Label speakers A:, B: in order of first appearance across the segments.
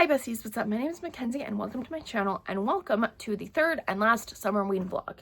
A: Hi besties, what's up? My name is Makenzie and welcome to my channel and welcome to the third and last Summerween vlog.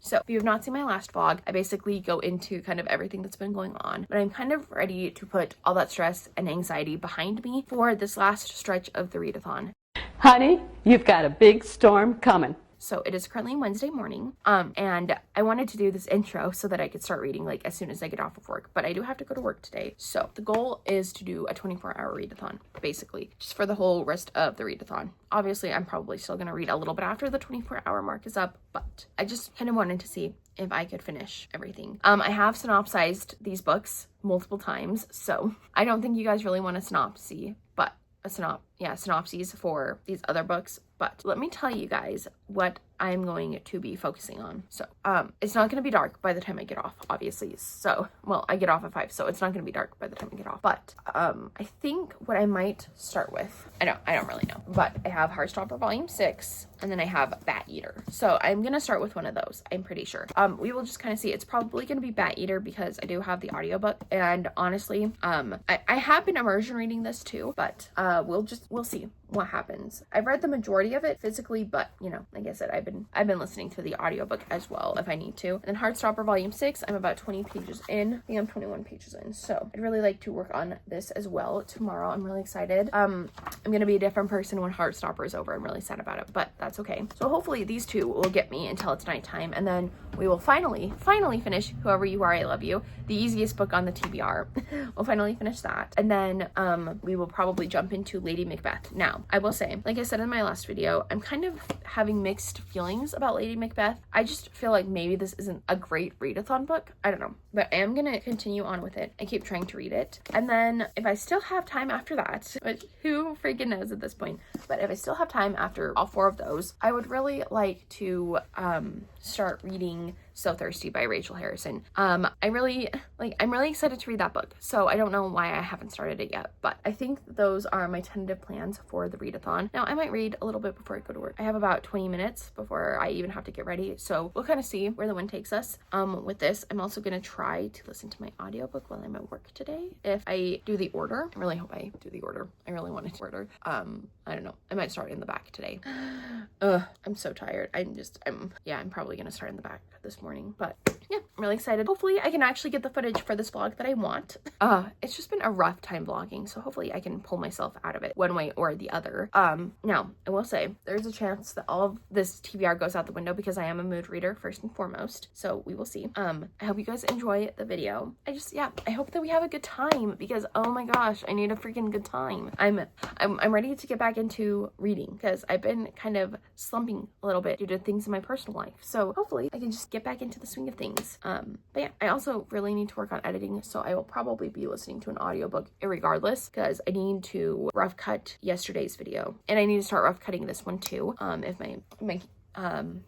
A: So if you have not seen my last vlog, I basically go into kind of everything that's been going on, but I'm kind of ready to put all that stress and anxiety behind me for this last stretch of the readathon.
B: Honey, you've got a big storm coming.
A: So it is currently Wednesday morning, and I wanted to do this intro so that I could start reading like as soon as I get off of work, but I do have to go to work today. So the goal is to do a 24-hour readathon, basically, just for the whole rest of the readathon. Obviously, I'm probably still gonna read a little bit after the 24-hour mark is up, but I just kind of wanted to see if I could finish everything. I have synopsized these books multiple times, so I don't think you guys really want a synopsis, but synopses for these other books. But let me tell you guys what I'm going to be focusing on. So it's not going to be dark by the time I get off, obviously. So, well, I get off at 5, so it's not going to be dark by the time I get off. But I think what I might start with, I don't really know, but I have Heartstopper Volume 6, and then I have Bat Eater. So I'm going to start with one of those, I'm pretty sure. We will just kind of see. It's probably going to be Bat Eater because I do have the audiobook, and honestly, I have been immersion reading this too, but we'll see what happens. I've read the majority of it physically, but you know, like I said, I've been listening to the audiobook as well if I need to. And then Heartstopper Volume 6, I'm about 20 pages in. I think I'm 21 pages in. So I'd really like to work on this as well tomorrow. I'm really excited. I'm gonna be a different person when Heartstopper is over. I'm really sad about it, but that's okay. So hopefully these two will get me until it's nighttime, and then we will finally finish Whoever You Are, I Love You, the easiest book on the TBR. We'll finally finish that, and then we will probably jump into Lady Macbeth. Now, I will say, like I said in my last video, I'm kind of having mixed feelings about Lady Macbeth. I just feel like maybe this isn't a great readathon book. I don't know, but I am gonna continue on with it and keep trying to read it. And then if I still have time after that, which who freaking knows at this point, but if I still have time after all 4 of those, I would really like to start reading So Thirsty by Rachel Harrison. I'm really excited to read that book. So I don't know why I haven't started it yet, but I think those are my tentative plans for the readathon. Now I might read a little bit before I go to work. I have about 20 minutes before I even have to get ready. So we'll kind of see where the wind takes us. With this, I'm also going to try to listen to my audiobook while I'm at work today. If I do the order, I really hope I do the order. I really wanted to order. I don't know. I might start in the back today. I'm so tired. I'm probably going to start in the back this morning, but yeah, I'm really excited. Hopefully I can actually get the footage for this vlog that I want. It's just been a rough time vlogging, so hopefully I can pull myself out of it one way or the other. Now I will say there's a chance that all of this TBR goes out the window because I am a mood reader first and foremost, so we will see. I hope you guys enjoy the video. I hope that we have a good time because oh my gosh, I need a freaking good time. I'm ready to get back into reading because I've been kind of slumping a little bit due to things in my personal life, so hopefully I can just get back into the swing of things. But yeah, I also really need to work on editing, so I will probably be listening to an audiobook irregardless because I need to rough cut yesterday's video and I need to start rough cutting this one too. If my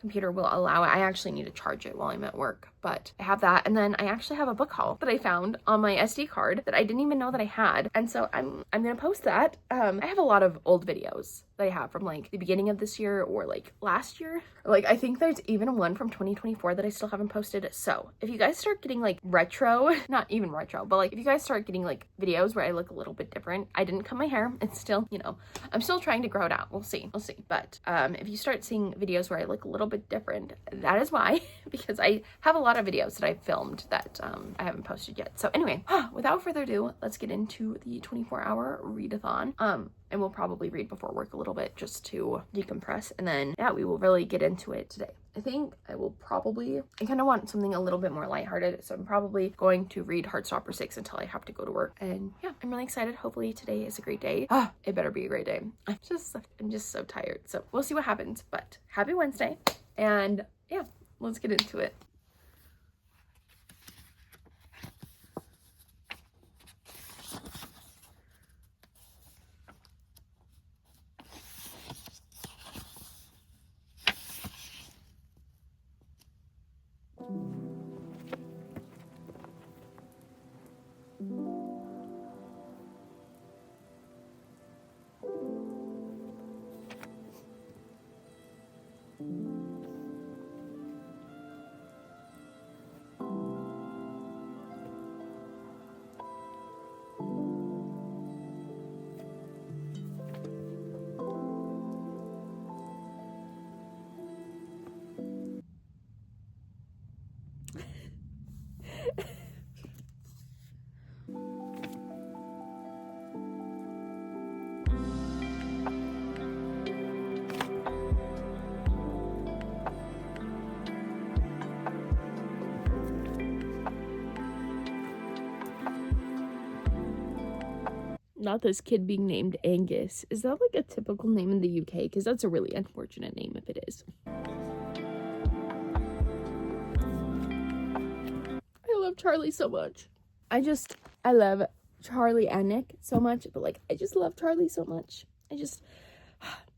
A: computer will allow it. I actually need to charge it while I'm at work, but I have that. And then I actually have a book haul that I found on my SD card that I didn't even know that I had, and so I'm gonna post that. I have a lot of old videos that I have from like the beginning of this year or like last year. Like I think there's even one from 2024 that I still haven't posted. So if you guys start getting like retro, not even retro, but like if you guys start getting like videos where I look a little bit different, I didn't cut my hair. It's still, you know, I'm still trying to grow it out. We'll see. But if you start seeing videos where I look a little bit different, that is why, because I have a lot of videos that I filmed that I haven't posted yet. So anyway, without further ado, let's get into the 24-hour readathon. And we'll probably read before work a little bit just to decompress, and then yeah, we will really get into it today. I think I kind of want something a little bit more lighthearted, so I'm probably going to read Heartstopper 6 until I have to go to work. And yeah, I'm really excited. Hopefully today is a great day. It better be a great day. I'm just so tired, so we'll see what happens, but happy Wednesday, and yeah, let's get into it. not this kid being named Angus. Is that like a typical name in the UK? Because that's a really unfortunate name if it is. I love Charlie so much. I love Charlie and Nick so much, but like, I just love Charlie so much.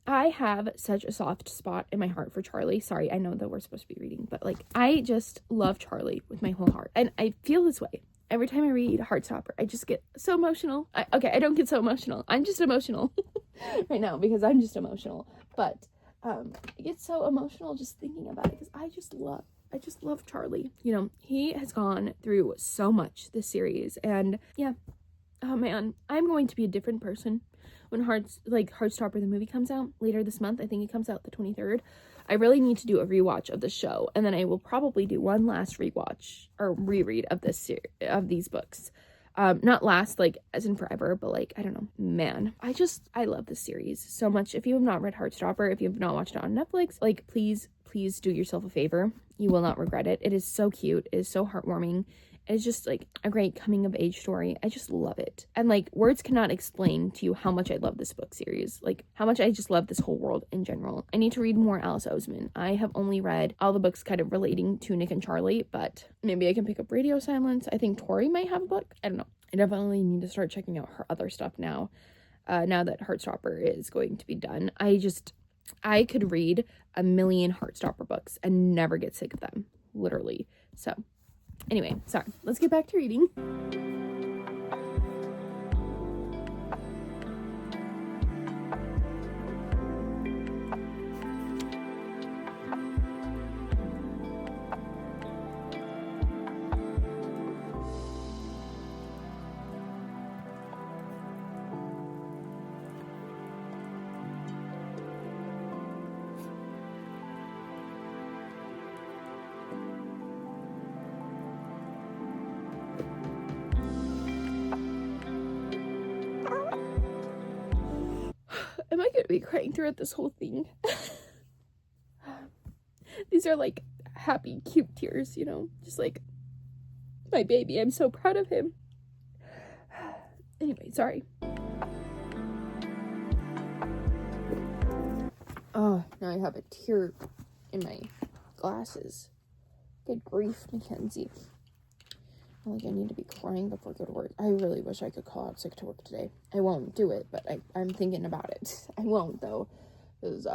A: I have such a soft spot in my heart for Charlie. Sorry, I know that we're supposed to be reading, but like, I just love Charlie with my whole heart. And I feel this way every time I read Heartstopper. I just get so emotional. I don't get so emotional. I'm just emotional right now because I'm just emotional. But I get so emotional just thinking about it because I just love Charlie. You know, he has gone through so much this series, and yeah, oh man, I'm going to be a different person when Heartstopper the movie comes out later this month. I think it comes out the 23rd. I really need to do a rewatch of the show, and then I will probably do one last rewatch or reread of these books. Not last, like, as in forever, but, like, I don't know. Man, I love this series so much. If you have not read Heartstopper, if you have not watched it on Netflix, like, please do yourself a favor. You will not regret it. It is so cute. It is so heartwarming. It's just, like, a great coming-of-age story. I just love it. And, like, words cannot explain to you how much I love this book series. Like, how much I just love this whole world in general. I need to read more Alice Oseman. I have only read all the books kind of relating to Nick and Charlie, but maybe I can pick up Radio Silence. I think Tori might have a book. I don't know. I definitely need to start checking out her other stuff now. Now that Heartstopper is going to be done. I could read 1,000,000 Heartstopper books and never get sick of them. Literally. So, anyway, sorry. Let's get back to reading. Am I gonna be crying throughout this whole thing? These are like happy, cute tears, you know? Just like my baby. I'm so proud of him. Anyway, sorry. Oh, now I have a tear in my glasses. Good grief, Makenzie. Like, I need to be crying before I go to work. I really wish I could call out sick to work today. I won't do it, but I'm thinking about it. I won't, though, because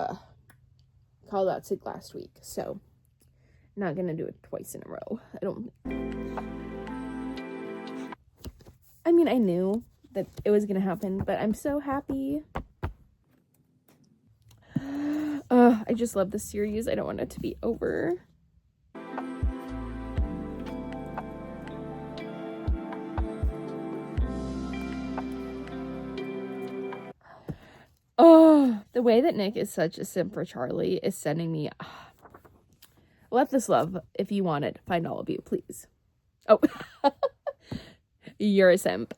A: called out sick last week, so I'm not gonna do it twice in a row. I mean, I knew that it was gonna happen, but I'm so happy. I just love this series. I don't want it to be over. Oh, the way that Nick is such a simp for Charlie is sending me... Let this love, if you want it, find all of you, please. Oh, you're a simp.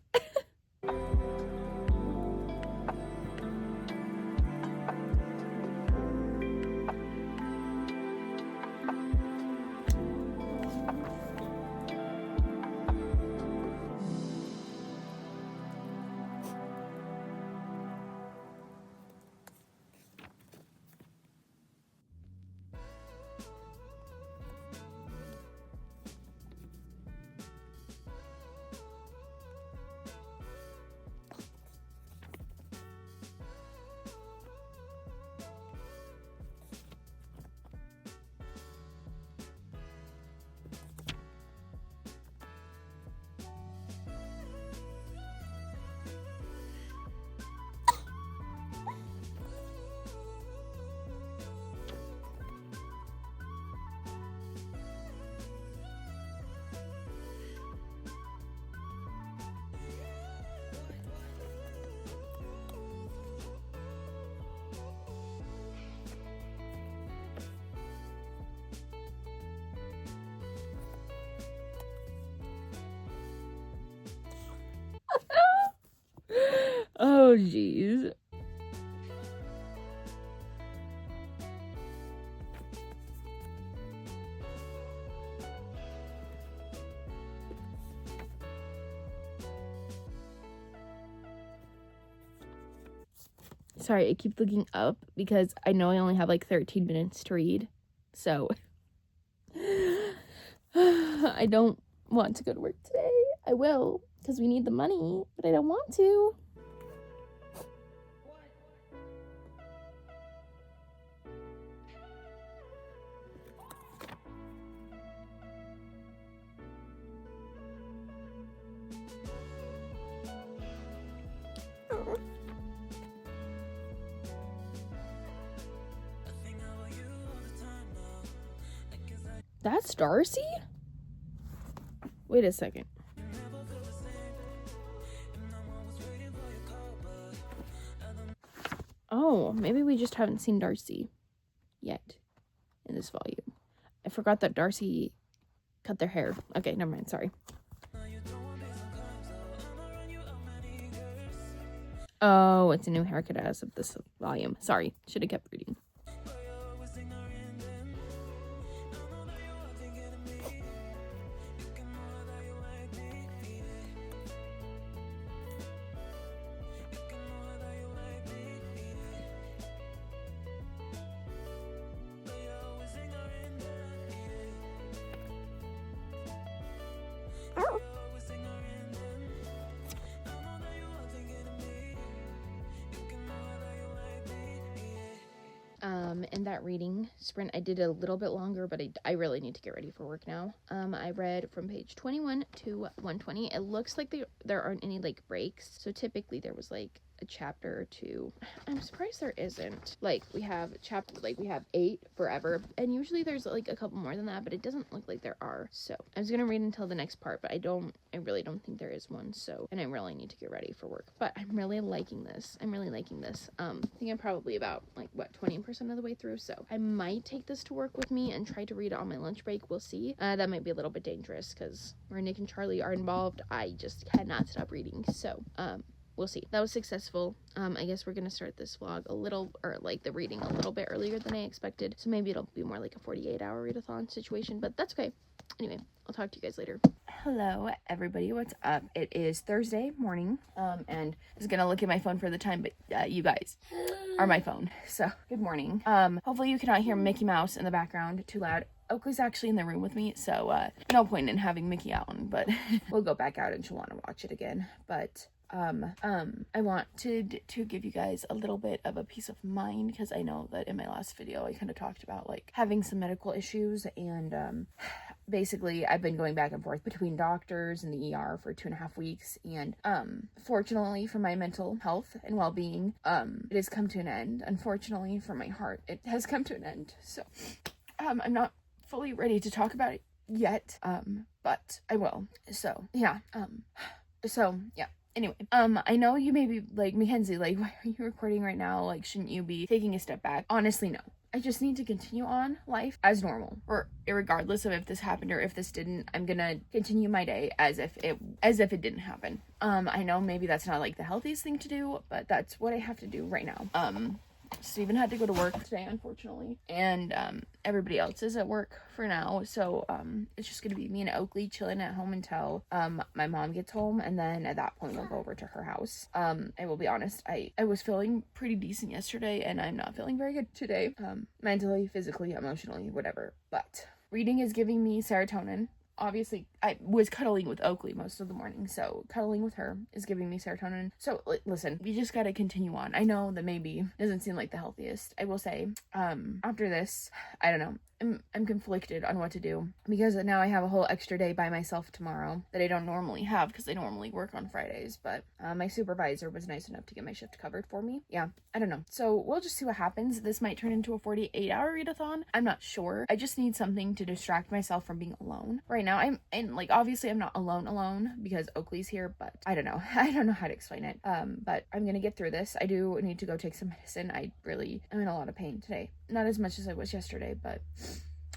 A: Oh, jeez. Sorry, I keep looking up because I know I only have like 13 minutes to read. So I don't want to go to work today. I will because we need the money, but I don't want to. That's Darcy? Wait a second. Oh, maybe we just haven't seen Darcy yet in this volume. I forgot that Darcy cut their hair. Okay, never mind, sorry. Oh, it's a new haircut as of this volume. Sorry, should have kept reading. In that reading sprint, I did a little bit longer, but I really need to get ready for work now. I read from page 21 to 120. It looks like there aren't any like breaks. So typically there was like a chapter or two. I'm surprised there isn't. Like we have we have 8 forever, and usually there's like a couple more than that, but it doesn't look like there are. So I was gonna read until the next part, but I really don't think there is one. So, and I really need to get ready for work, but I'm really liking this. I think I'm probably about like 20% of the way through, so I might take this to work with me and try to read it on my lunch break. We'll see. That might be a little bit dangerous because where Nick and Charlie are involved, I just cannot stop reading. So we'll see. That was successful. I guess we're gonna start this vlog the reading a little bit earlier than I expected, so maybe it'll be more like a 48-hour readathon situation, but that's okay. Anyway, I'll talk to you guys later. Hello everybody, what's up? It is Thursday morning, and I was gonna look at my phone for the time, but you guys are my phone, so good morning. Hopefully you cannot hear Mickey Mouse in the background too loud. Oakley's actually in the room with me, so no point in having Mickey out, but we'll go back out and she'll want to watch it again. But I want to give you guys a little bit of a peace of mind, because I know that in my last video I kind of talked about like having some medical issues, and basically I've been going back and forth between doctors and the ER for 2.5 weeks, and fortunately for my mental health and well-being, it has come to an end. Unfortunately for my heart, it has come to an end. So I'm not fully ready to talk about it yet, but I will. So yeah. Anyway, I know you may be like, Makenzie, like, why are you recording right now? Like, shouldn't you be taking a step back? Honestly, no. I just need to continue on life as normal, or regardless of if this happened or if this didn't. I'm gonna continue my day as if it didn't happen. I know maybe that's not like the healthiest thing to do, but that's what I have to do right now. Steven had to go to work today, unfortunately, and everybody else is at work for now, so it's just gonna be me and Oakley chilling at home until my mom gets home, and then at that point we'll go over to her house. I will be honest, I was feeling pretty decent yesterday, and I'm not feeling very good today, mentally, physically, emotionally, whatever. But reading is giving me serotonin. Obviously, I was cuddling with Oakley most of the morning, so cuddling with her is giving me serotonin. So, listen, we just gotta continue on. I know that maybe doesn't seem like the healthiest. I will say, after this, I don't know. I'm conflicted on what to do, because now I have a whole extra day by myself tomorrow that I don't normally have, because I normally work on Fridays, but my supervisor was nice enough to get my shift covered for me. Yeah, I don't know. So we'll just see what happens. This might turn into a 48-hour readathon. I'm not sure. I just need something to distract myself from being alone. Right now, obviously I'm not alone because Oakley's here, but I don't know. I don't know how to explain it. But I'm gonna get through this. I do need to go take some medicine. I'm in a lot of pain today. Not as much as I was yesterday, but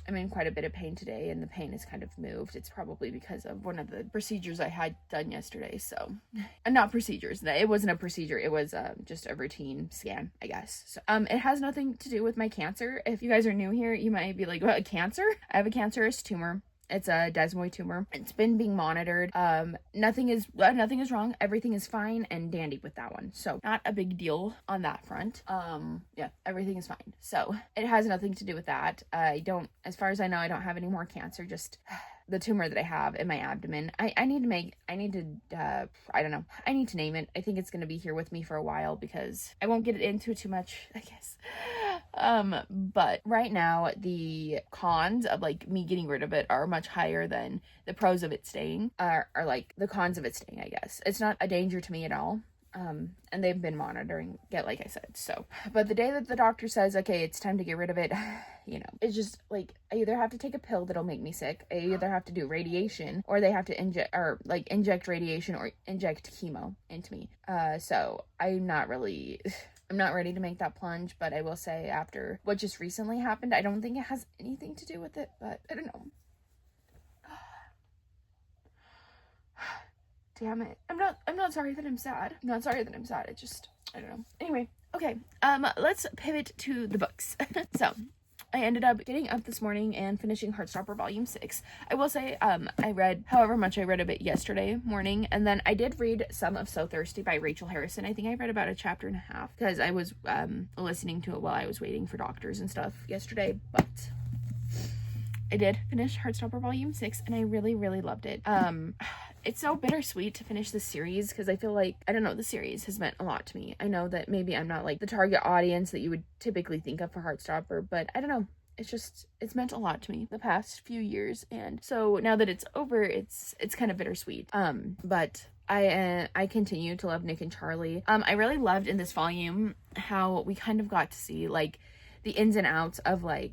A: I'm in quite a bit of pain today, and the pain has kind of moved. It's probably because of one of the procedures I had done yesterday. So, not procedures. It wasn't a procedure. It was just a routine scan, I guess. So, it has nothing to do with my cancer. If you guys are new here, you might be like, what, cancer? I have a cancerous tumor It's a desmoid tumor. It's been being monitored. Nothing is wrong. Everything is fine and dandy with that one. So not a big deal on that front. Yeah, everything is fine. So it has nothing to do with that. As far as I know, I don't have any more cancer, just the tumor that I have in my abdomen. I need to name it. I think it's going to be here with me for a while because I won't get it into too much, I guess. But right now the cons of like me getting rid of it are much higher than the pros of it staying, are like the cons of it staying, I guess. It's not a danger to me at all. And they've been monitoring it, like I said. So, but the day that the doctor says, okay, it's time to get rid of it, it's just like, I either have to take a pill that'll make me sick, I either have to do radiation, or they have to inject radiation or inject chemo into me. So I'm not ready to make that plunge, but I will say after what just recently happened, I don't think it has anything to do with it, but I don't know. Damn it. I'm not sorry that I'm sad. I'm not sorry that I'm sad. It just, I don't know. Anyway, okay. Let's pivot to the books. So, I ended up getting up this morning and finishing Heartstopper Volume 6. I will say, I read however much I read of it yesterday morning, and then I did read some of So Thirsty by Rachel Harrison. I think I read about a chapter and a half, because I was listening to it while I was waiting for doctors and stuff yesterday, but I did finish Heartstopper Volume 6, and I really, really loved it. It's so bittersweet to finish this series, because I feel like, I don't know, the series has meant a lot to me. I know that maybe I'm not like the target audience that you would typically think of for Heartstopper, but I don't know. It's meant a lot to me the past few years, and so now that it's over, it's kind of bittersweet. But I continue to love Nick and Charlie. I really loved in this volume how we kind of got to see like the ins and outs of like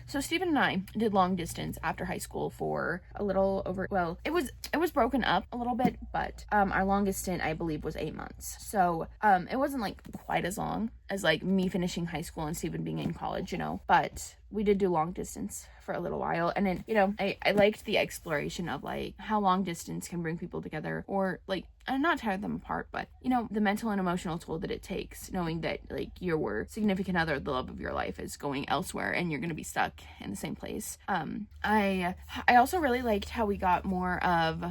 A: so Steven and I did long distance after high school for a little over, well, it was broken up a little bit, but our longest stint I believe was 8 months. So it wasn't like quite as long as like me finishing high school and Steven being in college, but we did do long distance for a little while. And then, I liked the exploration of like how long distance can bring people together, or like, and not tear them apart, but the mental and emotional toll that it takes, knowing that like your significant other, the love of your life, is going elsewhere and you're going to be stuck in the same place. I also really liked how we got more of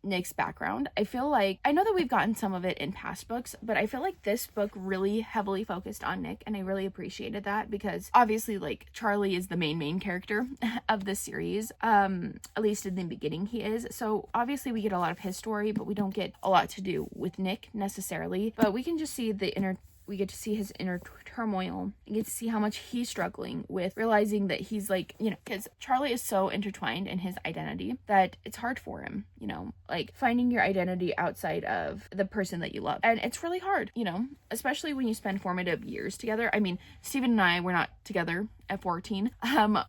A: Nick's background. I feel like, I know that we've gotten some of it in past books, but I feel like this book really heavily focused on Nick, and I really appreciated that, because obviously like Charlie is the main character of this series, at least in the beginning he is. So obviously we get a lot of his story, but we don't get a lot to do with Nick necessarily, but we can just see we get to see his inner turmoil. We get to see how much he's struggling with realizing that he's like, because Charlie is so intertwined in his identity that it's hard for him, like finding your identity outside of the person that you love. And it's really hard, especially when you spend formative years together. I mean, Steven and I were not together at 14.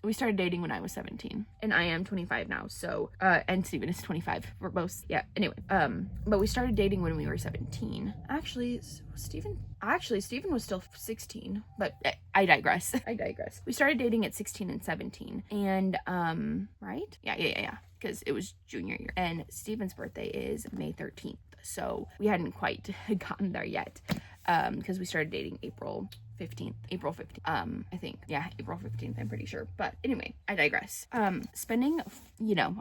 A: We started dating when I was 17, and I am 25 now. So, and Steven is 25. We're both, yeah. Anyway, but we started dating when we were 17. Actually, Steven was still 16, but I digress. We started dating at 16 and 17, and, right? Yeah. Because it was junior year, and Steven's birthday is May 13th. So we hadn't quite gotten there yet, because we started dating April 15th, I think. Yeah, April 15th, I'm pretty sure. But anyway, I digress. Spending,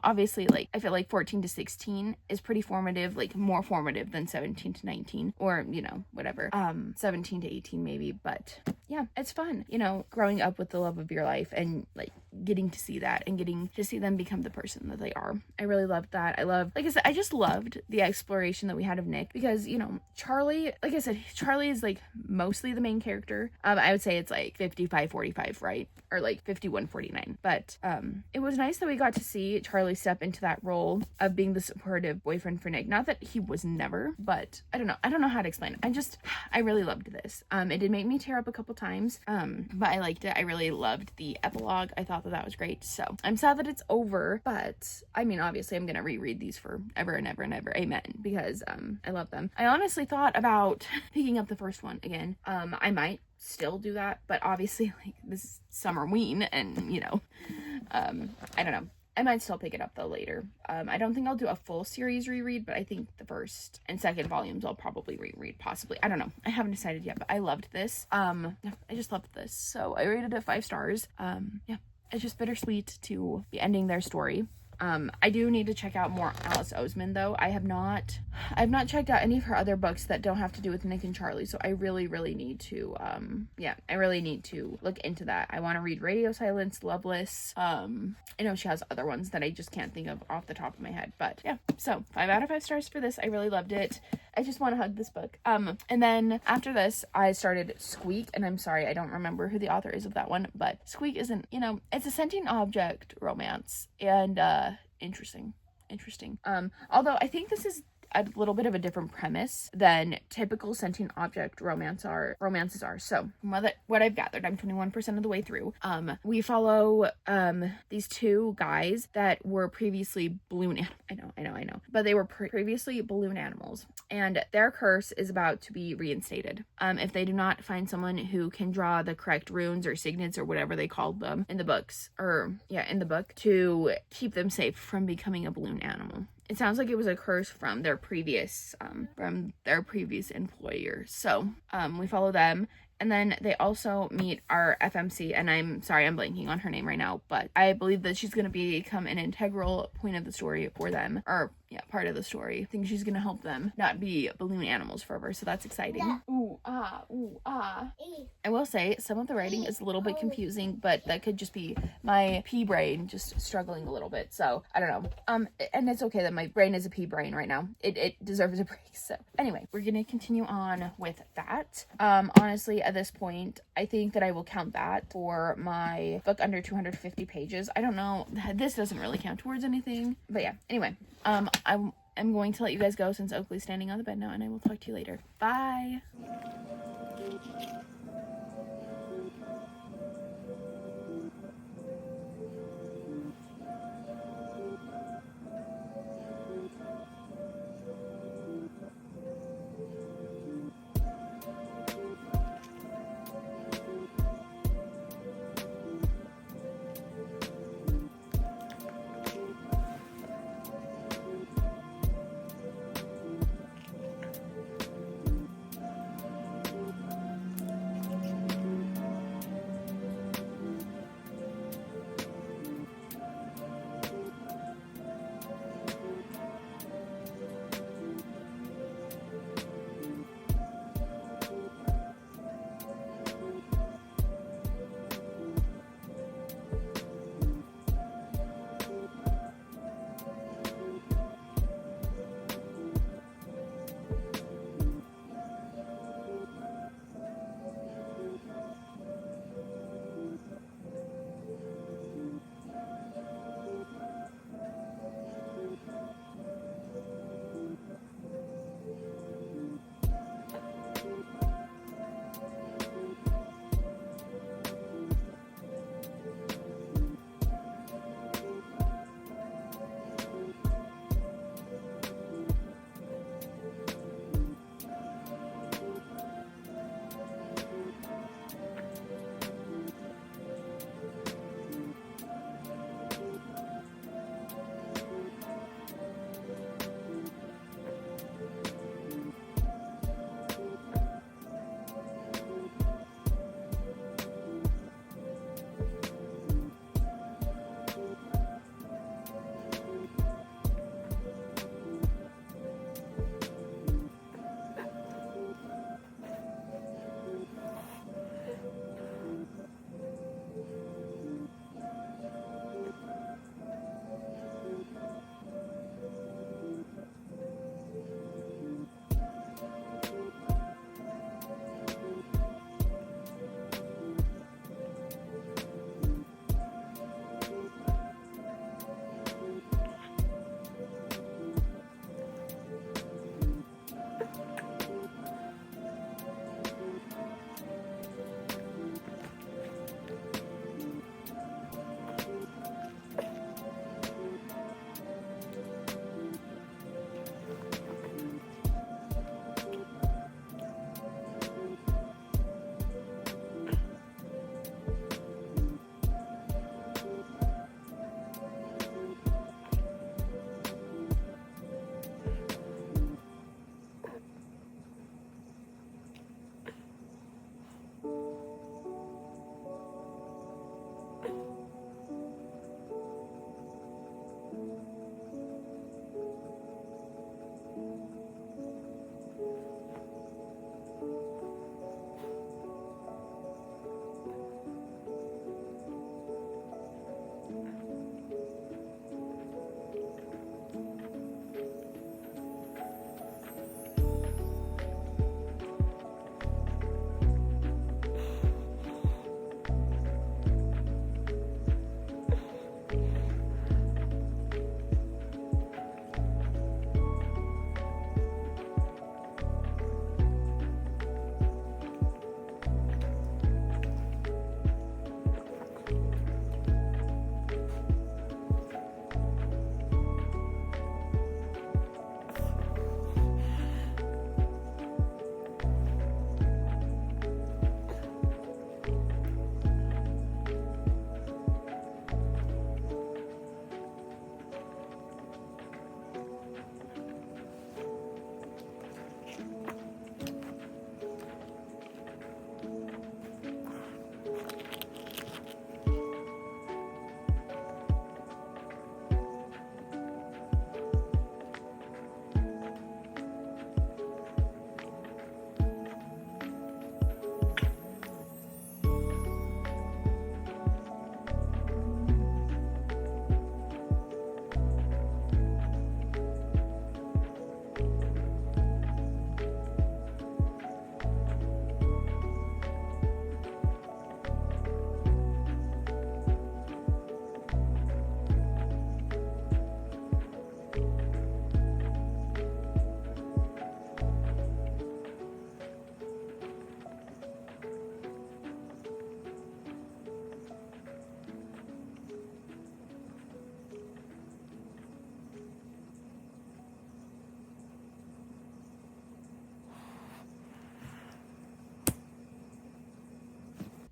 A: obviously, like, I feel like 14 to 16 is pretty formative, like, more formative than 17 to 19, or, whatever. 17 to 18 maybe, but yeah, it's fun, growing up with the love of your life, and, like, getting to see that, and getting to see them become the person that they are. I really loved that. Like I said, I just loved the exploration that we had of Nick, because, Charlie, like I said, Charlie is, like, mostly the main character. I would say it's like 55-45, right? Or like 51-49. But it was nice that we got to see Charlie step into that role of being the supportive boyfriend for Nick. Not that he was never, but I don't know how to explain it. I really loved this. It did make me tear up a couple times, but I liked it. I really loved the epilogue. I thought that was great. So I'm sad that it's over, but I mean, obviously I'm gonna reread these forever and ever and ever. Amen. Because I love them. I honestly thought about picking up the first one again. I might still do that, but obviously like this is Summerween, and I don't know. I might still pick it up though later. I don't think I'll do a full series reread, but I think the first and second volumes I'll probably reread, possibly. I don't know. I haven't decided yet, but I loved this. I just loved this. So I rated it 5 stars. Yeah. It's just bittersweet to be ending their story I do need to check out more Alice Oseman though. I've not checked out any of her other books that don't have to do with Nick and Charlie, so I really need to I really need to look into that. I want to read Radio Silence, Loveless. I know she has other ones that I just can't think of off the top of my head, but yeah, so 5 out of 5 stars for this. I really loved it. I just want to hug this book. And then after this I started Squeak, and I'm sorry I don't remember who the author is of that one, but Squeak isn't, you know, it's a sentient object romance, and interesting. Although I think this is a little bit of a different premise than typical sentient object romances are. So what I've gathered, I'm 21% of the way through. We follow these 2 guys that were previously balloon I know, but they were previously balloon animals, and their curse is about to be reinstated if they do not find someone who can draw the correct runes or signets or whatever they called them in the book to keep them safe from becoming a balloon animal. It sounds like it was a curse from their previous employer. So we follow them, and then they also meet our FMC, and I'm sorry I'm blanking on her name right now, but I believe that she's going to become an integral point of the story for them, or part of the story. I think she's going to help them not be balloon animals forever, so that's exciting. Yeah. Ooh, ah, ooh, ah. I will say some of the writing is a little bit confusing, but that could just be my pea brain just struggling a little bit, so I don't know. And it's okay that my brain is a pea brain right now. It deserves a break. So anyway, we're going to continue on with that. Honestly, at this point, I think that I will count that for my book under 250 pages. I don't know. This doesn't really count towards anything, but yeah. Anyway, I'm going to let you guys go since Oakley's standing on the bed now, and I will talk to you later. Bye!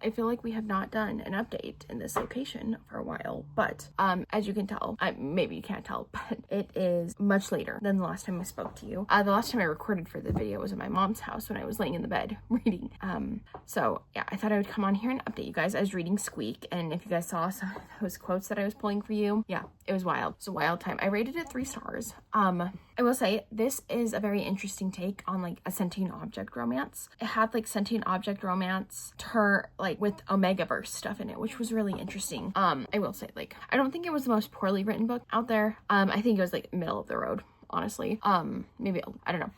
A: I feel like we have not done an update in this location for a while, but as you can tell, maybe you can't tell, but it is much later than the last time I spoke to you. The last time I recorded for the video was at my mom's house when I was laying in the bed reading. So yeah, I thought I would come on here and update you guys. I was reading Squeak, and if you guys saw some of those quotes that I was pulling for you, yeah, it was wild. It's a wild time. I rated it 3 stars. I will say this is a very interesting take on like a sentient object romance. It had like sentient object romance like with Omegaverse stuff in it, which was really interesting. I will say, like, I don't think it was the most poorly written book out there. I think it was like middle of the road, honestly. Maybe, I don't know.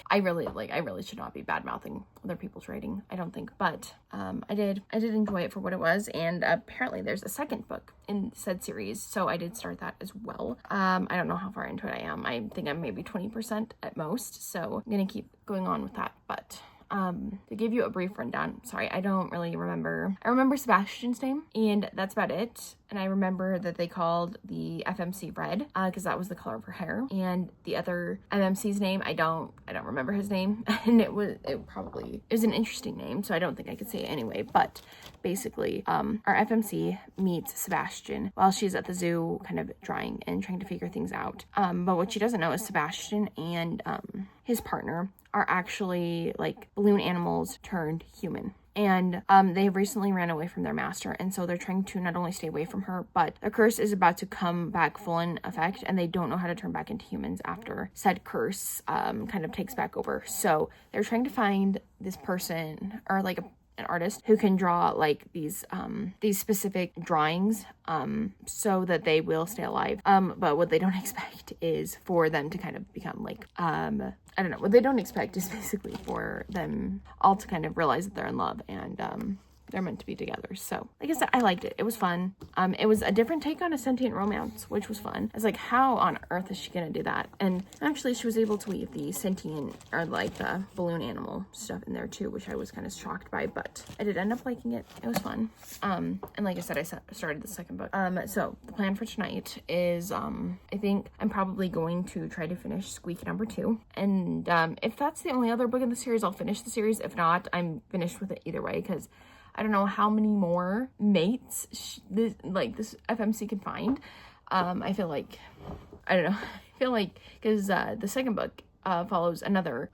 A: I really should not be bad mouthing other people's writing, I don't think, but I did enjoy it for what it was. And apparently there's a second book in said series, so I did start that as well. I don't know how far into it I am. I think I'm maybe 20% at most, so I'm gonna keep going on with that. But to give you a brief rundown, sorry, I don't really remember. I remember Sebastian's name, and that's about it. And I remember that they called the FMC Red, because that was the color of her hair. And the other MMC's name, I don't remember his name. And it was an interesting name, so I don't think I could say it anyway. But basically, our FMC meets Sebastian while she's at the zoo, kind of drawing and trying to figure things out. But what she doesn't know is Sebastian and his partner are actually like balloon animals turned human. And they recently ran away from their master, and so they're trying to not only stay away from her, but the curse is about to come back full in effect, and they don't know how to turn back into humans after said curse kind of takes back over. So they're trying to find this person, or like an artist who can draw like these specific drawings so that they will stay alive. But what they don't expect is for them to kind of become like I don't know, what they don't expect is basically for them all to kind of realize that they're in love and they're meant to be together. So like I said, I liked it. It was fun. It was a different take on a sentient romance, which was fun. I was like, how on earth is she gonna do that? And actually she was able to weave the sentient, or like the balloon animal stuff in there too, which I was kind of shocked by, but I did end up liking it. It was fun. And like I said, I started the second book. So the plan for tonight is I think I'm probably going to try to finish Squeak number 2. And if that's the only other book in the series, I'll finish the series. If not, I'm finished with it either way, because I don't know how many more mates this FMC can find. I feel like, I don't know, I feel like, because the second book follows another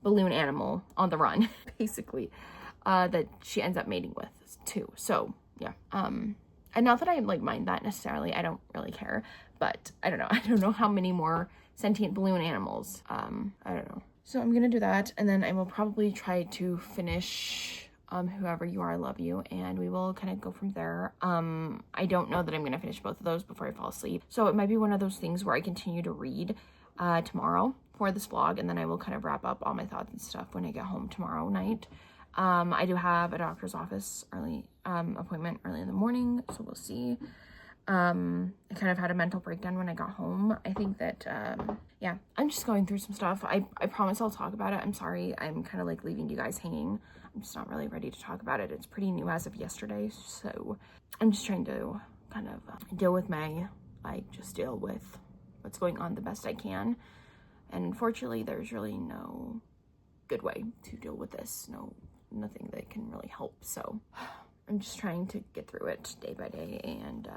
A: balloon animal on the run, basically, that she ends up mating with too. So yeah, and not that I like mind that necessarily, I don't really care, but I don't know how many more sentient balloon animals, I don't know. So I'm gonna do that, and then I will probably try to finish Whoever You Are, I Love You, and we will kind of go from there. I don't know that I'm gonna finish both of those before I fall asleep, so it might be one of those things where I continue to read tomorrow for this vlog, and then I will kind of wrap up all my thoughts and stuff when I get home tomorrow night. I do have a doctor's office appointment early in the morning, so we'll see. I kind of had a mental breakdown when I got home. I think that yeah, I'm just going through some stuff. I promise I'll talk about it. I'm sorry, I'm kind of like leaving you guys hanging. I'm just not really ready to talk about it. It's pretty new as of yesterday, so I'm just trying to kind of deal with just deal with what's going on the best I can. And unfortunately, there's really no good way to deal with this. Nothing that can really help. So I'm just trying to get through it day by day, and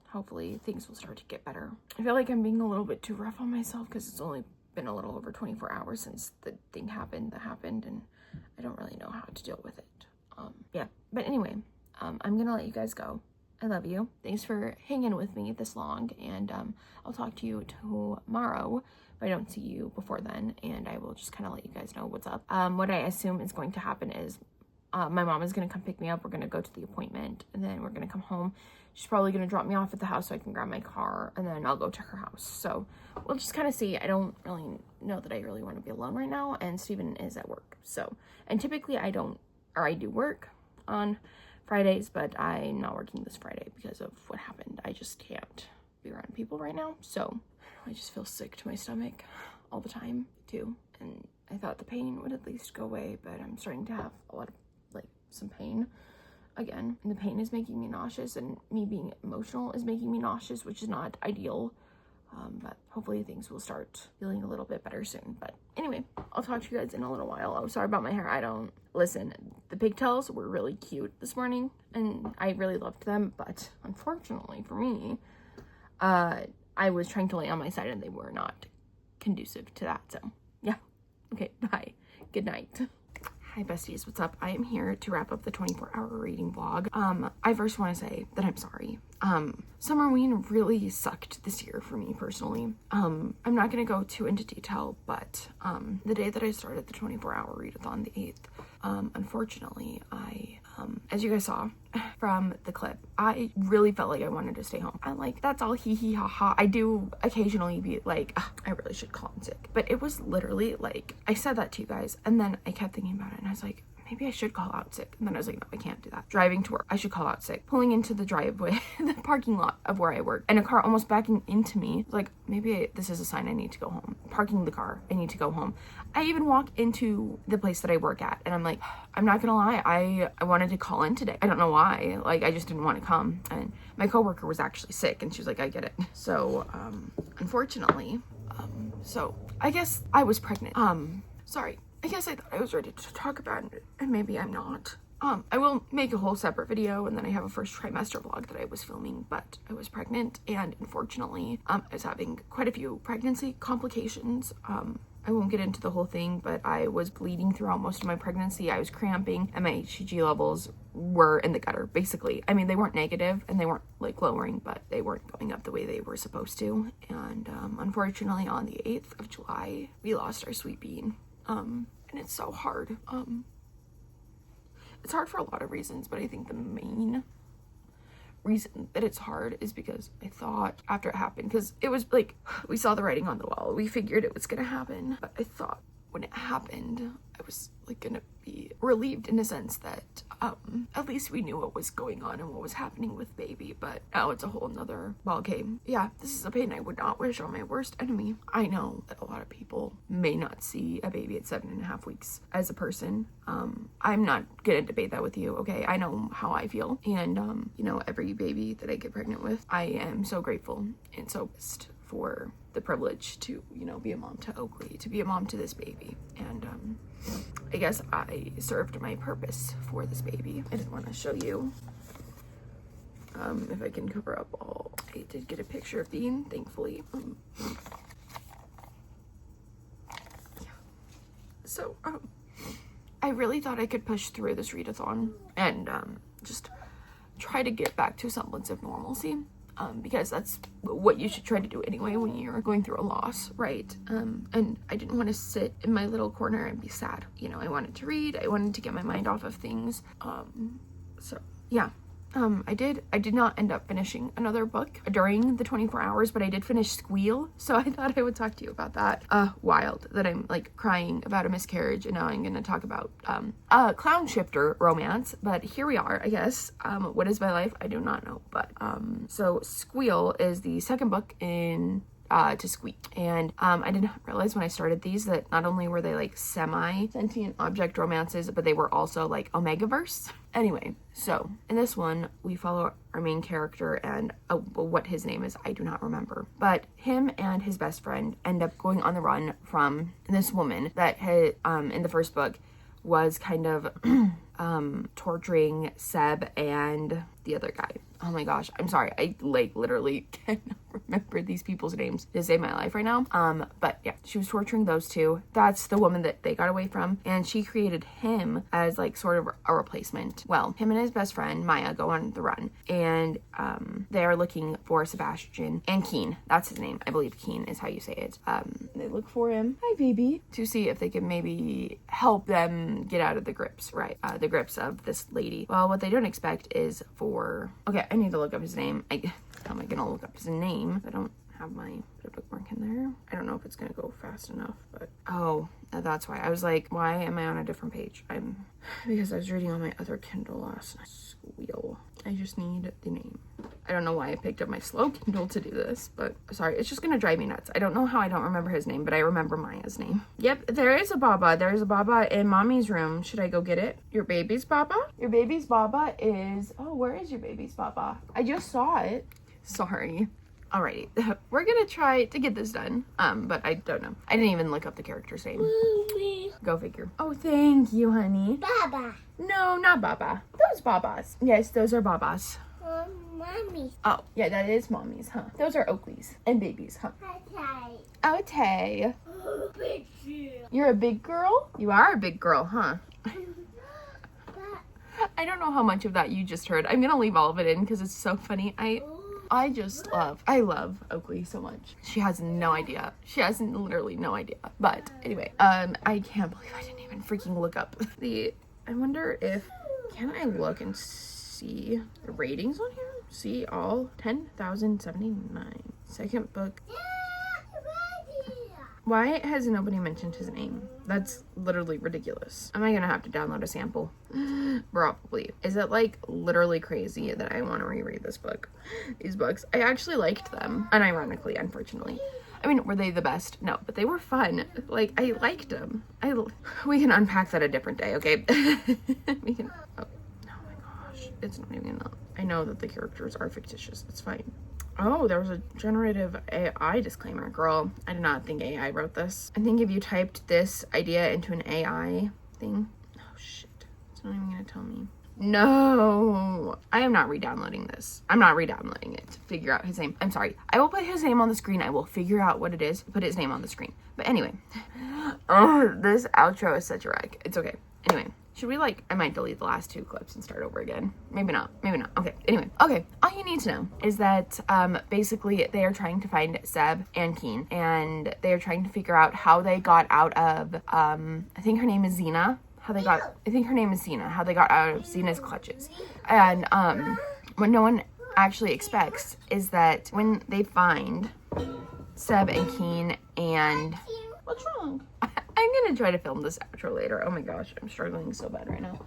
A: hopefully things will start to get better. I feel like I'm being a little bit too rough on myself because it's only been a little over 24 hours since the thing happened, and I don't really know how to deal with it. Yeah, but anyway, I'm gonna let you guys go. I love you. Thanks for hanging with me this long, and I'll talk to you tomorrow if I don't see you before then, and I will just kind of let you guys know what's up. What I assume is going to happen is my mom is going to come pick me up. We're going to go to the appointment, and then we're going to come home. She's probably going to drop me off at the house so I can grab my car, and then I'll go to her house. So we'll just kind of see. I don't really know that I really want to be alone right now, and Steven is at work. So, and typically I do work on Fridays, but I'm not working this Friday because of what happened. I just can't be around people right now. So I just feel sick to my stomach all the time too. And I thought the pain would at least go away, but I'm starting to have a lot of some pain again, and the pain is making me nauseous, and me being emotional is making me nauseous, which is not ideal. But hopefully things will start feeling a little bit better soon. But anyway, I'll talk to you guys in a little while. Oh, sorry about my hair. Listen, the pigtails were really cute this morning, and I really loved them, but unfortunately for me, I was trying to lay on my side and they were not conducive to that. So yeah, okay, bye, good night. Hi besties, what's up? I am here to wrap up the 24-hour reading vlog. I first want to say that I'm sorry. Summerween really sucked this year for me personally. I'm not gonna go too into detail, but the day that I started the 24-hour readathon, the 8th, unfortunately, as you guys saw from the clip, I really felt like I wanted to stay home. I'm like, that's all hee hee ha ha. I do occasionally be like, I really should call in sick. But it was literally like, I said that to you guys, and then I kept thinking about it, and I was like, maybe I should call out sick. And then I was like, no, I can't do that. Driving to work, I should call out sick. Pulling into the driveway, the parking lot of where I work, and a car almost backing into me. Like, maybe this is a sign I need to go home. Parking the car, I need to go home. I even walk into the place that I work at, and I'm like, I'm not gonna lie, I wanted to call in today. I don't know why. Like, I just didn't want to come. And my coworker was actually sick, and she was like, I get it. So, unfortunately, so I guess I was pregnant. Sorry. I guess I thought I was ready to talk about it, and maybe I'm not. I will make a whole separate video, and then I have a first trimester vlog that I was filming, but I was pregnant, and unfortunately, I was having quite a few pregnancy complications. I won't get into the whole thing, but I was bleeding throughout most of my pregnancy. I was cramping, and my HCG levels were in the gutter, basically. I mean, they weren't negative, and they weren't, like, lowering, but they weren't going up the way they were supposed to. And, unfortunately, on the 8th of July, we lost our sweet bean. And it's so hard. It's hard for a lot of reasons, but I think the main reason that it's hard is because I thought after it happened, because it was like, we saw the writing on the wall, we figured it was gonna happen, but I thought when it happened, I was like gonna be relieved in a sense that at least we knew what was going on and what was happening with baby. But now it's a whole nother ballgame. Yeah, this is a pain I would not wish on my worst enemy. I know that a lot of people may not see a baby at 7.5 weeks as a person. I'm not gonna debate that with you, okay? I know how I feel, and you know, every baby that I get pregnant with, I am so grateful and so pissed for the privilege to, you know, be a mom to Oakley, to be a mom to this baby. And I guess I served my purpose for this baby. I didn't want to show you if I can cover up all. I did get a picture of Bean, thankfully. Yeah. So I really thought I could push through this readathon and just try to get back to a semblance of normalcy. Because that's what you should try to do anyway when you're going through a loss, right? And I didn't want to sit in my little corner and be sad. You know, I wanted to read. I wanted to get my mind off of things. So yeah, I did not end up finishing another book during the 24 hours, but I did finish Squeal. So I thought I would talk to you about that. Wild that I'm like crying about a miscarriage, and now I'm going to talk about clown shifter romance. But here we are, I guess. What is my life? I do not know. But so Squeal is the second book in to Squeak. And I did not realize when I started these that not only were they like semi-sentient object romances, but they were also like Omegaverse. Anyway, so in this one, we follow our main character, and what his name is, I do not remember. But him and his best friend end up going on the run from this woman that had, in the first book, was kind of torturing Seb and the other guy. Oh my gosh, I'm sorry. I like literally cannot remember these people's names to save my life right now. But yeah, she was torturing those two. That's the woman that they got away from, and she created him as like sort of a replacement. Well, him and his best friend Maya go on the run, and they are looking for Sebastian and Keen. That's his name. I believe Keen is how you say it. They look for him, hi baby, to see if they can maybe help them get out of the grips, right? The grips of this lady. Well, what they don't expect is for, okay, I need to look up his name. How am I gonna look up his name? I don't have my bookmark in there. I don't know if it's gonna go fast enough, but oh, that's why. I was like, why am I on a different page? Because I was reading on my other Kindle last night. Squeal. I just need the name. I don't know why I picked up my slow Kindle to do this, but sorry, it's just gonna drive me nuts. I don't know how I don't remember his name, but I remember Maya's name. Yep, there is a Baba. There's a Baba in mommy's room. Should I go get it? Your baby's Baba? Your baby's Baba is, oh, where is your baby's Baba? I just saw it. Sorry. Alrighty, we're gonna try to get this done. But I don't know. I didn't even look up the character's name.
C: Mommy.
A: Go figure. Oh, thank you, honey.
C: Baba.
A: No, not Baba. Those Babas. Yes, those are Babas.
C: Mommy.
A: Oh, yeah, that is Mommy's, huh? Those are Oakleys and babies, huh?
C: Okay.
A: Okay.
C: Big girl.
A: You're a big girl? You are a big girl, huh? I don't know how much of that you just heard. I'm gonna leave all of it in because it's so funny. I love Oakley so much. She has no idea. She has literally no idea. But anyway, I can't believe I didn't even freaking look up I wonder if, can I look and see the ratings on here? See all 10,079. Second book. Why has nobody mentioned his name? That's literally ridiculous. Am I gonna have to download a sample? Probably. Is it like literally crazy that I want to reread this book? These books. I actually liked them. Unironically, unfortunately. I mean, were they the best? No, but they were fun. Like, I liked them. We can unpack that a different day, okay? We can, oh my gosh. It's not even enough. I know that the characters are fictitious. It's fine. Oh, there was a generative AI disclaimer. Girl, I did not think AI wrote this. I think if you typed this idea into an AI thing. Oh, shit. It's not even gonna tell me. No, I am not re-downloading this. I'm not re-downloading it to figure out his name. I'm sorry. I will put his name on the screen. I will figure out what it is, put his name on the screen. But anyway. Oh, this outro is such a wreck. It's okay. Anyway. Should we I might delete the last 2 clips and start over again. Maybe not. Okay. Anyway. Okay. All you need to know is that basically they are trying to find Seb and Keen, and they are trying to figure out how they got out of I think her name is Xena. How they got out of Xena's clutches. And what no one actually expects is that when they find Seb and Keen and what's wrong? I'm gonna try to film this outro later. Oh my gosh, I'm struggling so bad right now.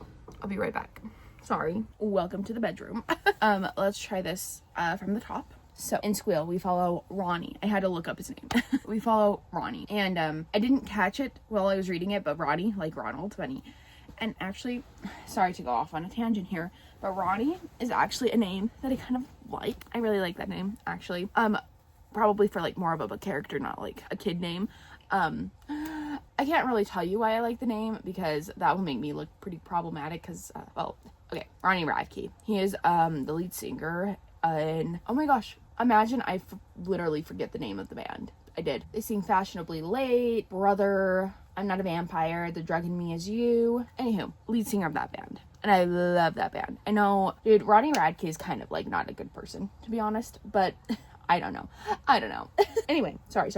A: I'll be right back. Sorry. Welcome to the bedroom. Let's try this from the top. So in Squeal, we follow Ronnie. I had to look up his name. We follow Ronnie. And I didn't catch it while I was reading it, but Ronnie, like Ronald, funny. And actually, sorry to go off on a tangent here, but Ronnie is actually a name that I kind of like. I really like that name, actually. Probably for more of a character, not like a kid name. I can't really tell you why I like the name because that will make me look pretty problematic because, well, okay, Ronnie Radke. He is the lead singer in, oh my gosh, imagine I literally forget the name of the band. I did. They sing Fashionably Late, Brother, I'm Not a Vampire, The Drug in Me Is You. Anywho, lead singer of that band. And I love that band. I know, dude, Ronnie Radke is kind of not a good person, to be honest, but I don't know. Anyway, sorry.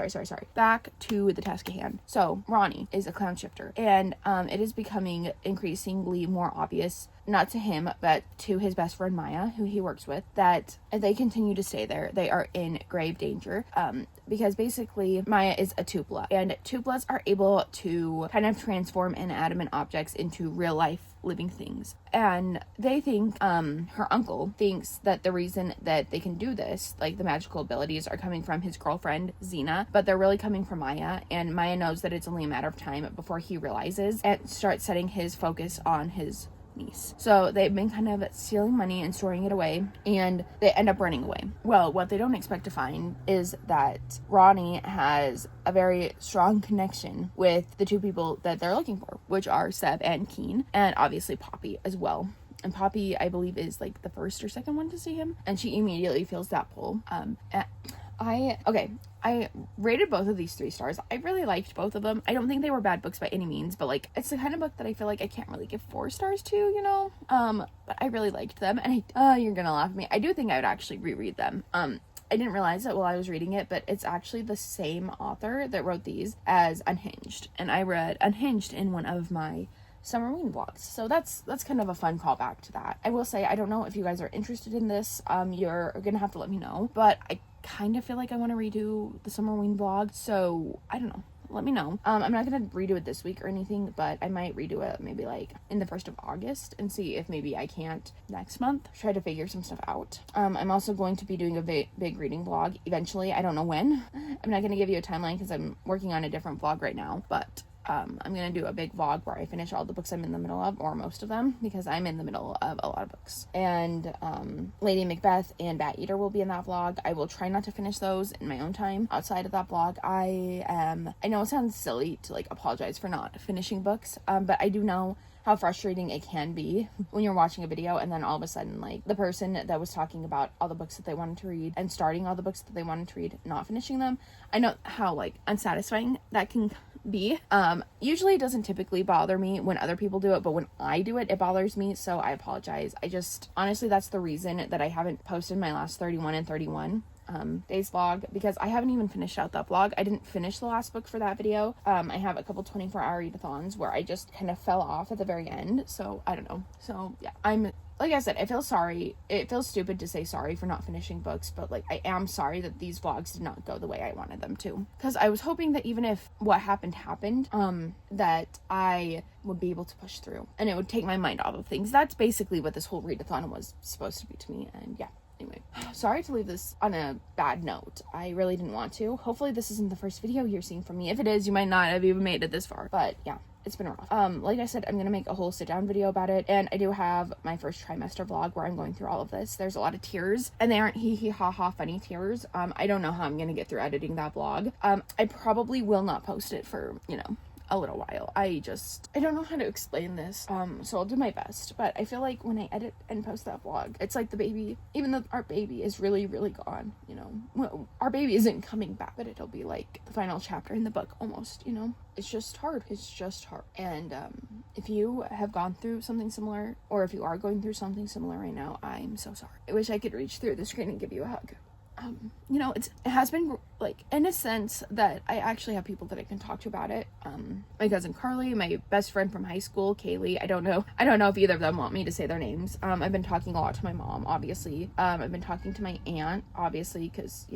A: Back to the task at hand. So, Ronnie is a clown shifter, and it is becoming increasingly more obvious, not to him, but to his best friend Maya, who he works with, that if they continue to stay there, they are in grave danger. Because basically, Maya is a tupla, and tuplas are able to kind of transform inanimate objects into real life living things. And they think, her uncle thinks that the reason that they can do this, the magical abilities, are coming from his girlfriend, Xena, but they're really coming from Maya, and Maya knows that it's only a matter of time before he realizes and starts setting his focus on his niece. So they've been kind of stealing money and storing it away, and they end up running away. Well, what they don't expect to find is that Ronnie has a very strong connection with the 2 people that they're looking for, which are Seb and Keen, and obviously Poppy as well. And Poppy, I believe, is the first or second one to see him, and she immediately feels that pull. I rated both of these 3 stars. I really liked both of them. I don't think they were bad books by any means, but it's the kind of book that I feel I can't really give 4 stars to, you know? But I really liked them, and you're gonna laugh at me. I do think I would actually reread them. I didn't realize it while I was reading it, but it's actually the same author that wrote these as Unhinged, and I read Unhinged in one of my Summerween vlogs, so that's kind of a fun callback to that. I will say, I don't know if you guys are interested in this. You're gonna have to let me know, but I kind of feel I want to redo the Summerween vlog, so I don't know. Let me know. I'm not gonna redo it this week or anything, but I might redo it maybe in the 1st of August and see if maybe I can't next month. Try to figure some stuff out. I'm also going to be doing a big reading vlog eventually. I don't know when. I'm not gonna give you a timeline because I'm working on a different vlog right now, but I'm gonna do a big vlog where I finish all the books I'm in the middle of, or most of them, because I'm in the middle of a lot of books. And Lady Macbeth and Bat Eater will be in that vlog. I will try not to finish those in my own time outside of that vlog. I know it sounds silly to like apologize for not finishing books, but I do know how frustrating it can be when you're watching a video and then all of a sudden, like, the person that was talking about all the books that they wanted to read and starting all the books that they wanted to read, not finishing them. I know how, like, unsatisfying that can be. Usually it doesn't typically bother me when other people do it, but when I do it, it bothers me, so I apologize. Honestly, that's the reason that I haven't posted my last 31 and 31 days vlog, because I haven't even finished out that vlog. I didn't finish the last book for that video. I have a couple 24-hour readathons where I just kind of fell off at the very end, so I don't know. So yeah, like I said, I feel sorry. It feels stupid to say sorry for not finishing books, but like I am sorry that these vlogs did not go the way I wanted them to, because I was hoping that even if what happened that I would be able to push through and it would take my mind off of things. That's basically what this whole readathon was supposed to be to me. And yeah, anyway, sorry to leave this on a bad note. I really didn't want to. Hopefully this isn't the first video you're seeing from me. If it is, you might not have even made it this far, but yeah, it's been rough. Like I said, I'm gonna make a whole sit down video about it, and I do have my first trimester vlog where I'm going through all of this. There's a lot of tears, and they aren't hee hee ha ha funny tears. I don't know how I'm gonna get through editing that vlog. I probably will not post it for, a little while. I don't know how to explain this, so I'll do my best. But I feel like when I edit and post that vlog, it's like the baby, even though our baby is really, really gone, well, our baby isn't coming back, but it'll be like the final chapter in the book almost, it's just hard. And if you have gone through something similar, or if you are going through something similar right now, I'm so sorry. I wish I could reach through the screen and give you a hug. It has been, like, in a sense that I actually have people that I can talk to about it. My cousin Carly, my best friend from high school, Kaylee. I don't know if either of them want me to say their names. I've been talking a lot to my mom, obviously. I've been talking to my aunt, obviously, because,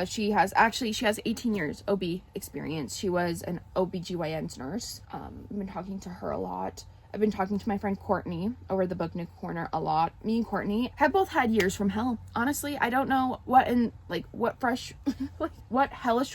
A: she has 18 years OB experience. She was an OBGYN's nurse. I've been talking to her a lot. I've been talking to my friend Courtney over the Book Nook Corner a lot. Me and Courtney have both had years from hell. Honestly, I don't know what hellish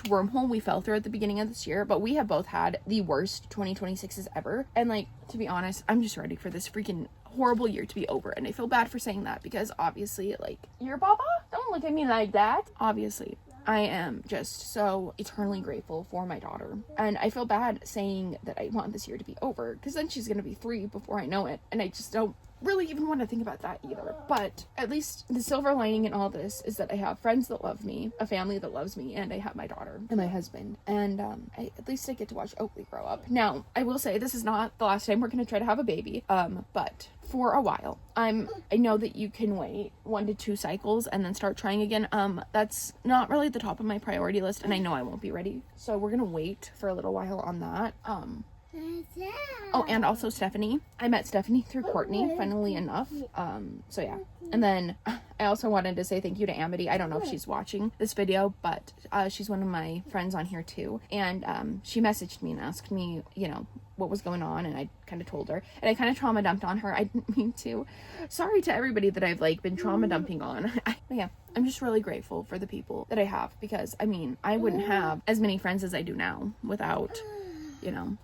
A: wormhole we fell through at the beginning of this year, but we have both had the worst 2026s ever. And to be honest, I'm just ready for this freaking horrible year to be over. And I feel bad for saying that, because obviously, your Baba? Don't look at me like that. Obviously, I am just so eternally grateful for my daughter. And I feel bad saying that I want this year to be over, because then she's going to be 3 before I know it. And I just don't really even want to think about that either. But at least the silver lining in all this is that I have friends that love me, a family that loves me, and I have my daughter and my husband. And at least I get to watch Oakley grow up. Now, I will say this is not the last time we're going to try to have a baby. But for a while, I know that you can wait 1 to 2 cycles and then start trying again. That's not really at the top of my priority list, and I know I won't be ready. So we're going to wait for a little while on that. Oh, and also Stephanie. I met Stephanie through Courtney, funnily enough. So yeah. And then I also wanted to say thank you to Amity. I don't know if she's watching this video, but she's one of my friends on here too. And she messaged me and asked me, what was going on, and I kind of told her, and I kind of trauma dumped on her. I didn't mean to. Sorry to everybody that I've been trauma dumping on. But yeah, I'm just really grateful for the people that I have, because I wouldn't have as many friends as I do now without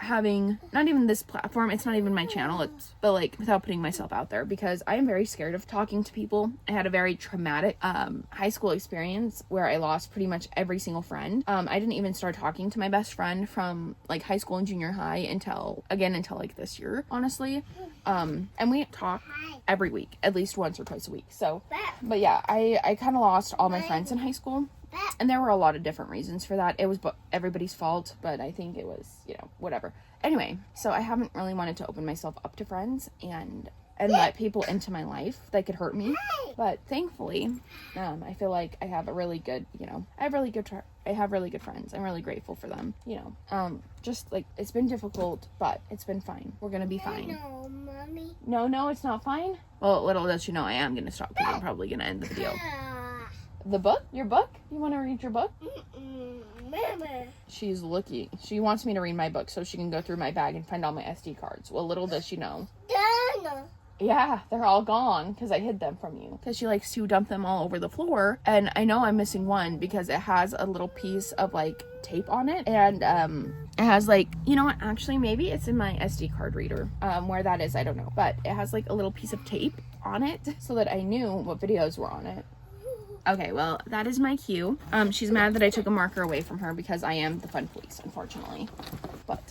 A: having not even this platform. It's not even my channel, but without putting myself out there, because I am very scared of talking to people. I had a very traumatic high school experience where I lost pretty much every single friend. I didn't even start talking to my best friend from high school and junior high until this year, honestly. And we talk every week, at least once or twice a week. So, but yeah, I kind of lost all my friends in high school. And there were a lot of different reasons for that. It was everybody's fault, but I think it was, whatever. Anyway, so I haven't really wanted to open myself up to friends and let people into my life that could hurt me. But thankfully, I feel like I have a really good, I have really good friends. I'm really grateful for them, it's been difficult, but it's been fine. We're gonna be fine.
C: No, Mommy.
A: No, it's not fine. Well, little does you know, I am gonna stop, because I'm probably gonna end the video. The book? Your book? You want to read your book?
C: Mama.
A: She's looking. She wants me to read my book so she can go through my bag and find all my SD cards. Well, little does she know.
C: Dana.
A: Yeah, they're all gone because I hid them from you. Because she likes to dump them all over the floor. And I know I'm missing one because it has a little piece of like tape on it. And it has like, you know what, actually maybe it's in my SD card reader. Where that is, I don't know. But it has like a little piece of tape on it so that I knew what videos were on it. Okay, well, that is my cue. She's mad that I took a marker away from her because I am the fun police, unfortunately. But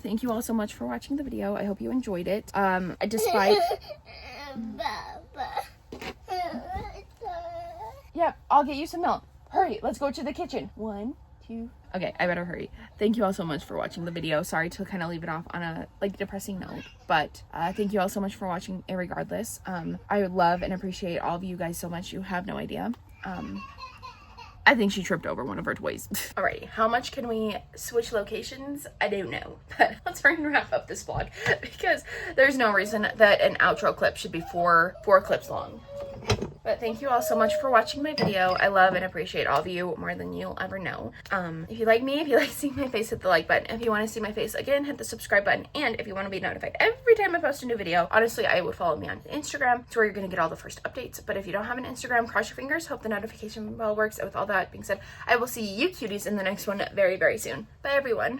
A: thank you all so much for watching the video. I hope you enjoyed it. Despite... Yeah, I'll get you some milk. Hurry, let's go to the kitchen. 1, 2... Okay, I better hurry. Thank you all so much for watching the video. Sorry to kind of leave it off on a, like, depressing note. But thank you all so much for watching regardless. I love and appreciate all of you guys so much. You have no idea. I think she tripped over one of her toys. Alrighty, how much can we switch locations? I don't know, but let's try and wrap up this vlog because there's no reason that an outro clip should be four clips long. But thank you all so much for watching my video. I love and appreciate all of you more than you'll ever know. If you like me, if you like seeing my face, hit the like button. If you want to see my face again, hit the subscribe button. And if you want to be notified every time I post a new video, honestly, I would follow me on Instagram. It's where you're going to get all the first updates. But if you don't have an Instagram, cross your fingers. Hope the notification bell works. And with all that being said, I will see you cuties in the next one very, very soon. Bye, everyone.